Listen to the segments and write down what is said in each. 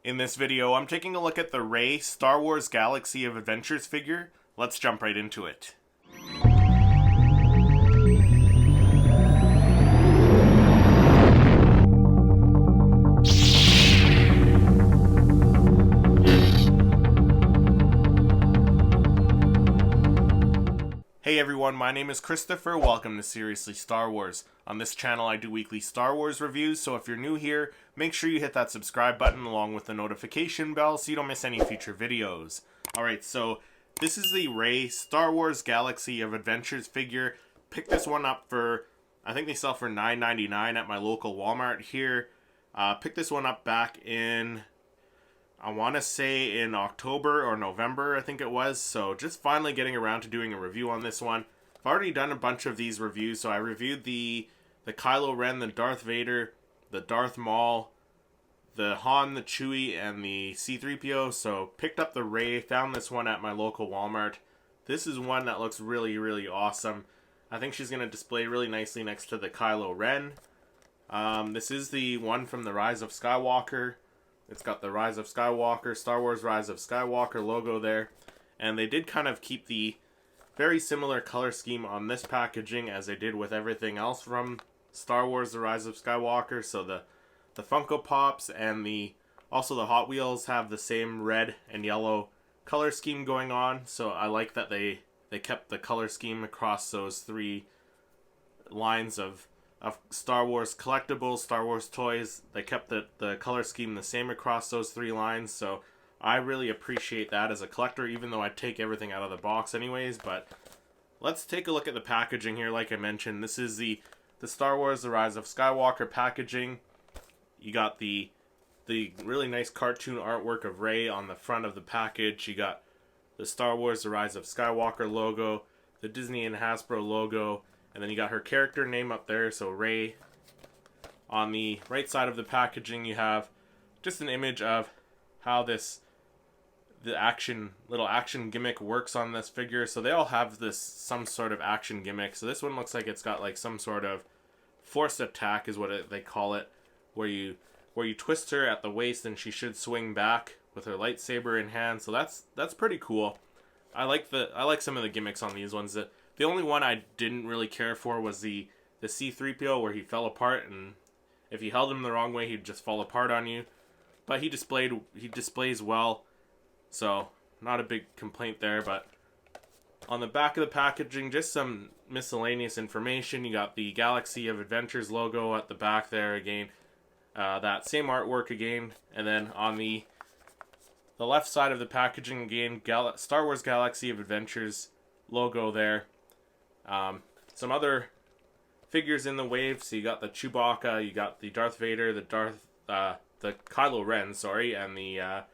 In this video, I'm taking a look at the Rey Star Wars Galaxy of Adventures figure. Let's jump right into it. Hey everyone, my name is Christopher. Welcome to Seriously Star Wars. On this channel I do weekly Star Wars reviews, so if you're new here, make sure you hit that subscribe button along with the notification bell so you don't miss any future videos. Alright, so this is the Rey Star Wars Galaxy of Adventures figure. Picked this one up for, I think they sell for $9.99 at my local Walmart here. Picked this one up back in, I want to say in October or November, I think it was. So just finally getting around to doing a review on this one. I've already done a bunch of these reviews. So I reviewed the Kylo Ren, the Darth Vader, the Darth Maul, the Han, the Chewie, and the C-3PO. So picked up the Rey, found this one at my local Walmart. This is one that looks really, really awesome. I think she's going to display really nicely next to the Kylo Ren. This is the one from the Rise of Skywalker. It's got the Rise of Skywalker, Star Wars Rise of Skywalker logo there. And they did kind of keep the very similar color scheme on this packaging as they did with everything else from Star Wars The Rise of Skywalker. So the Funko Pops and also the Hot Wheels have the same red and yellow color scheme going on. So I like that they kept the color scheme across those three lines of Star Wars collectibles, Star Wars toys. They kept the color scheme the same across those three lines, so I really appreciate that as a collector, even though I take everything out of the box anyways. But let's take a look at the packaging here. Like I mentioned, this is the Star Wars The Rise of Skywalker packaging. You got the really nice cartoon artwork of Rey on the front of the package. You got the Star Wars The Rise of Skywalker logo, the Disney and Hasbro logo, and then you got her character name up there, so Rey. On the right side of the packaging, you have just an image of how the little action gimmick works on this figure. So they all have some sort of action gimmick. So this one looks like it's got like some sort of forced attack is what they call it, where you twist her at the waist and she should swing back with her lightsaber in hand. So that's pretty cool. I like some of the gimmicks on these ones. The only one I didn't really care for was the C-3PO, where he fell apart, and if you held him the wrong way, he'd just fall apart on you. But he displays well, so not a big complaint there. But on the back of the packaging, just some miscellaneous information. You got the Galaxy of Adventures logo at the back there again. That same artwork again, and then on the left side of the packaging again, Star Wars Galaxy of Adventures logo there. Some other figures in the wave. So you got the Chewbacca, you got the Darth Vader, the Kylo Ren, sorry, and the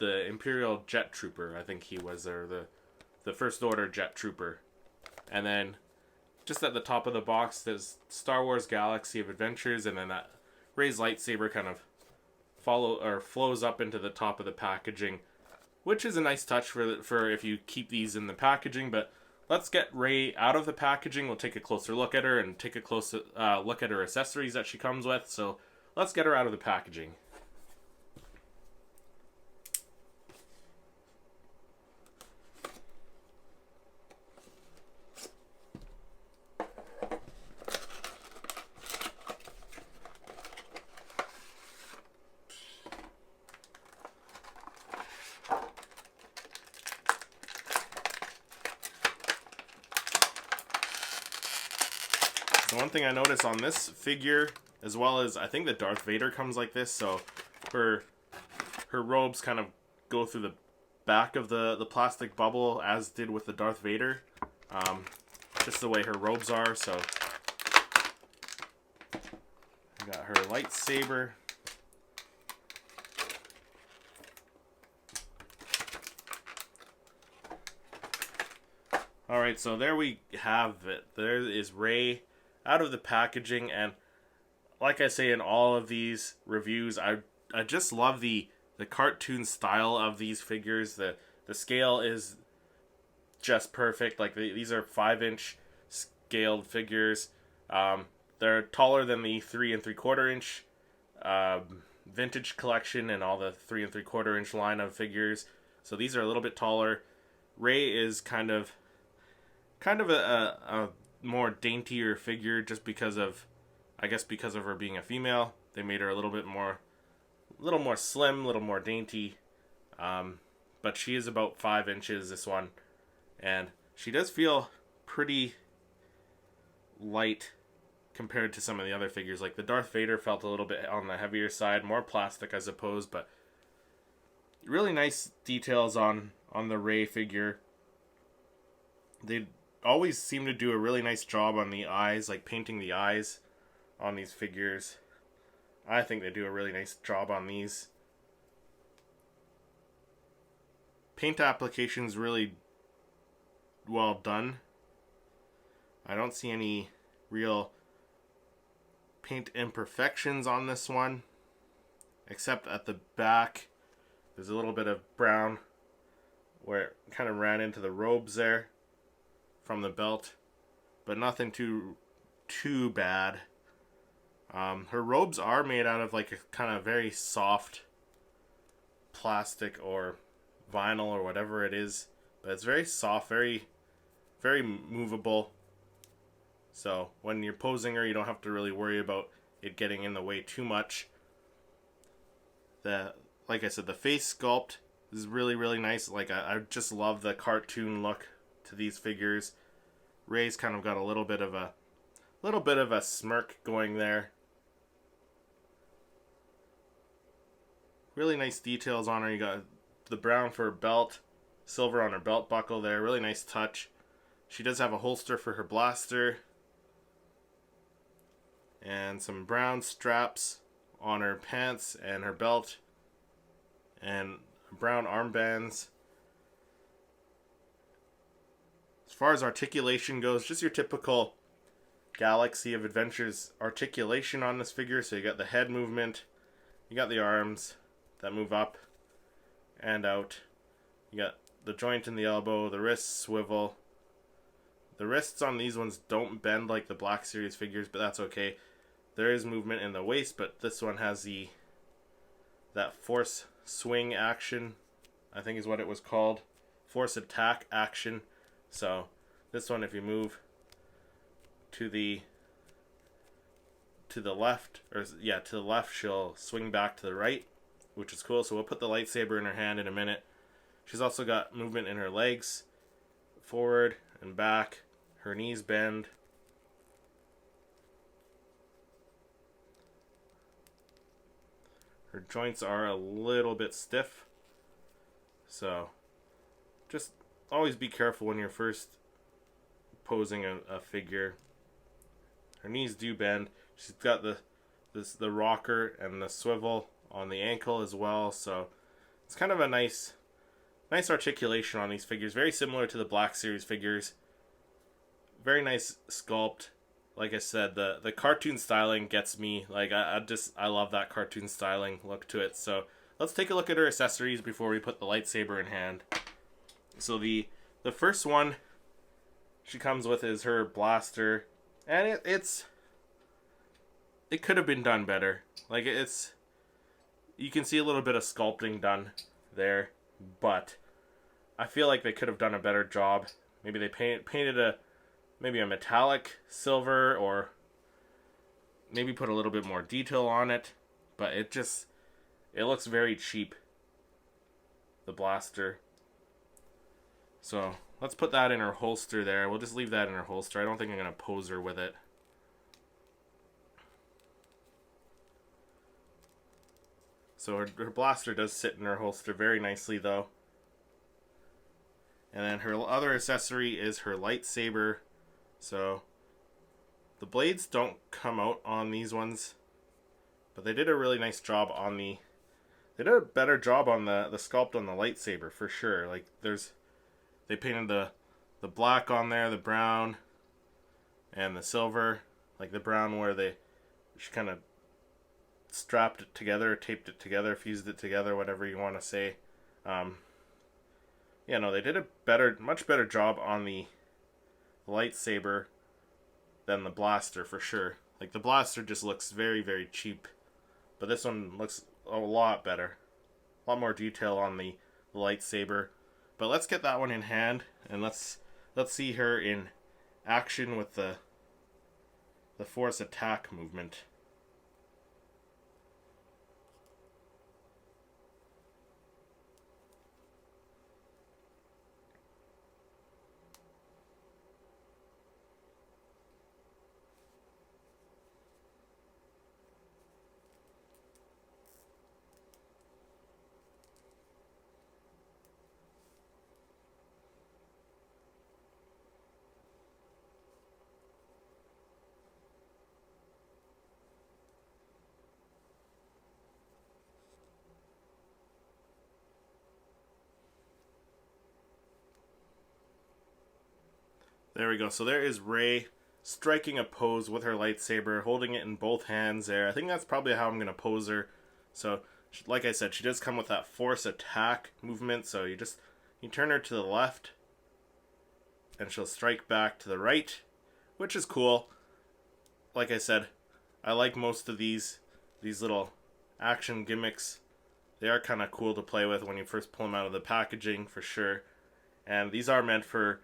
Imperial Jet Trooper. I think he was there, the First Order Jet Trooper. And then just at the top of the box, there's Star Wars Galaxy of Adventures, and then that Rey's lightsaber kind of flows up into the top of the packaging, which is a nice touch for if you keep these in the packaging. But let's get Rey out of the packaging. We'll take a closer look at her and take a closer look at her accessories that she comes with. So let's get her out of the packaging. So one thing I noticed on this figure, as well as I think the Darth Vader comes like this, so her robes kind of go through the back of the plastic bubble, as did with the Darth Vader. Just the way her robes are. So we got her lightsaber. Alright, so there we have it. There is Rey out of the packaging, and like I say in all of these reviews, I just love the cartoon style of these figures. The scale is just perfect. Like these are 5-inch scaled figures. They're taller than the 3 3/4 inch vintage collection and all the 3 3/4 inch line of figures. So these are a little bit taller. Rey is kind of a more daintier figure, just because of, I guess, because of her being a female. They made her a little more slim, a little more dainty. But she is about 5 inches, this one, and she does feel pretty light compared to some of the other figures. Like the Darth Vader felt a little bit on the heavier side, more plastic, I suppose, but really nice details on the Rey figure. They always seem to do a really nice job on the eyes, like painting the eyes on these figures. I think they do a really nice job on these. Paint application's really well done. I don't see any real paint imperfections on this one, except at the back there's a little bit of brown where it kind of ran into the robes there from the belt, but nothing too bad. Her robes are made out of like a kind of very soft plastic or vinyl or whatever it is, but it's very soft, very movable. So when you're posing her, you don't have to really worry about it getting in the way too much. Like I said, the face sculpt is really nice. Like I just love the cartoon look to these figures. Rey's kind of got a little bit of a smirk going there. Really nice details on her. You got the brown for her belt, silver on her belt buckle there. Really nice touch. She does have a holster for her blaster, and some brown straps on her pants and her belt, and brown armbands. As far as articulation goes, just your typical Galaxy of Adventures articulation on this figure. So you got the head movement, you got the arms that move up and out, you got the joint in the elbow, the wrists swivel. The wrists on these ones don't bend like the Black Series figures, but that's okay. There is movement in the waist, but this one has that force swing action, I think is what it was called. Force attack action. So this one, if you move to the left, to the left, she'll swing back to the right, which is cool. So we'll put the lightsaber in her hand in a minute. She's also got movement in her legs, forward and back. Her knees bend. Her joints are a little bit stiff. So just always be careful when you're first posing a figure. Her knees do bend. She's got the rocker and the swivel on the ankle as well. So it's kind of a nice articulation on these figures. Very similar to the Black Series figures. Very nice sculpt. Like I said, the cartoon styling gets me. Like I love that cartoon styling look to it. So let's take a look at her accessories before we put the lightsaber in hand. So the first one she comes with is her blaster, and it could have been done better. Like you can see a little bit of sculpting done there, but I feel like they could have done a better job. Maybe they painted a metallic silver, or maybe put a little bit more detail on it, but it looks very cheap, the blaster. So let's put that in her holster there. We'll just leave that in her holster. I don't think I'm going to pose her with it. So her blaster does sit in her holster very nicely though. And then her other accessory is her lightsaber. So the blades don't come out on these ones, but they did a really nice job on they did a better job on the sculpt on the lightsaber for sure. Like they painted the black on there, the brown, and the silver. Like the brown where she kind of strapped it together, taped it together, fused it together, whatever you want to say. They did a much better job on the lightsaber than the blaster for sure. Like the blaster just looks very cheap, but this one looks a lot better. A lot more detail on the lightsaber. But let's get that one in hand, and let's see her in action with the force attack movement. There we go. So there is Rey striking a pose with her lightsaber, holding it in both hands there. I think that's probably how I'm going to pose her. So, like I said, she does come with that force attack movement. So you turn her to the left, and she'll strike back to the right, which is cool. Like I said, I like most of these little action gimmicks. They are kind of cool to play with when you first pull them out of the packaging, for sure. And these are meant for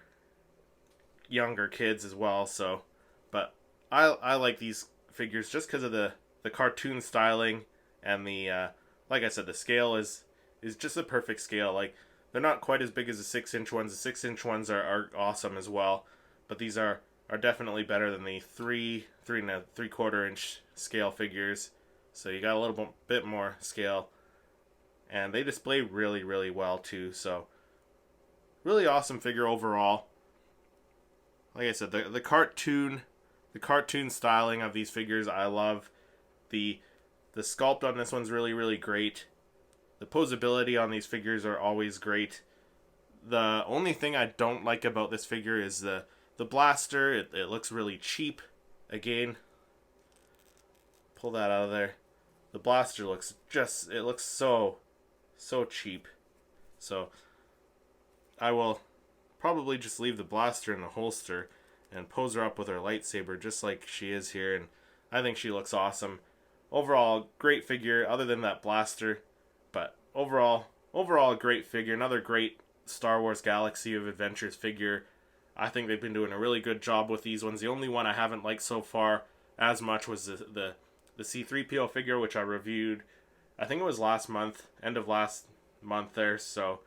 younger kids as well, so but I like these figures just because of the cartoon styling, and the like I said, the scale is just a perfect scale. Like, they're not quite as big as the 6-inch ones. The 6-inch ones are awesome as well, but these are definitely better than the 3.75 inch scale figures. So you got a little bit more scale, and they display really, really well too. So really awesome figure overall. Like I said, the cartoon styling of these figures I love. The sculpt on this one's really, really great. The posability on these figures are always great. The only thing I don't like about this figure is the blaster. It looks really cheap. Again, pull that out of there. The blaster looks so cheap. So I will probably just leave the blaster in the holster and pose her up with her lightsaber just like she is here, and I think she looks awesome. Overall, great figure other than that blaster, but overall a great figure. Another great Star Wars Galaxy of Adventures figure. I think they've been doing a really good job with these ones. The only one I haven't liked so far as much was the C-3PO figure, which I reviewed, I think it was end of last month there, so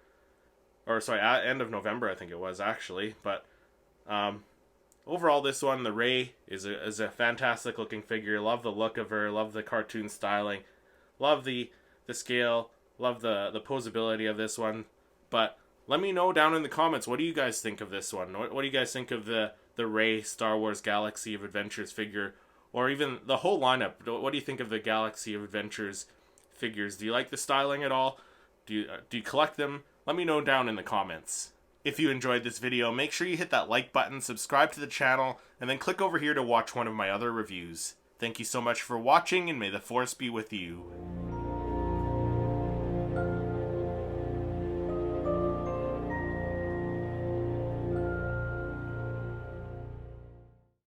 end of November, I think it was, actually. But overall, this one, the Rey, is a fantastic looking figure. Love the look of her. Love the cartoon styling. Love the scale. Love the posability of this one. But let me know down in the comments, what do you guys think of this one? What do you guys think of the Rey Star Wars Galaxy of Adventures figure? Or even the whole lineup. What do you think of the Galaxy of Adventures figures? Do you like the styling at all? Do you collect them? Let me know down in the comments. If you enjoyed this video, make sure you hit that like button, subscribe to the channel, and then click over here to watch one of my other reviews. Thank you so much for watching, and may the Force be with you.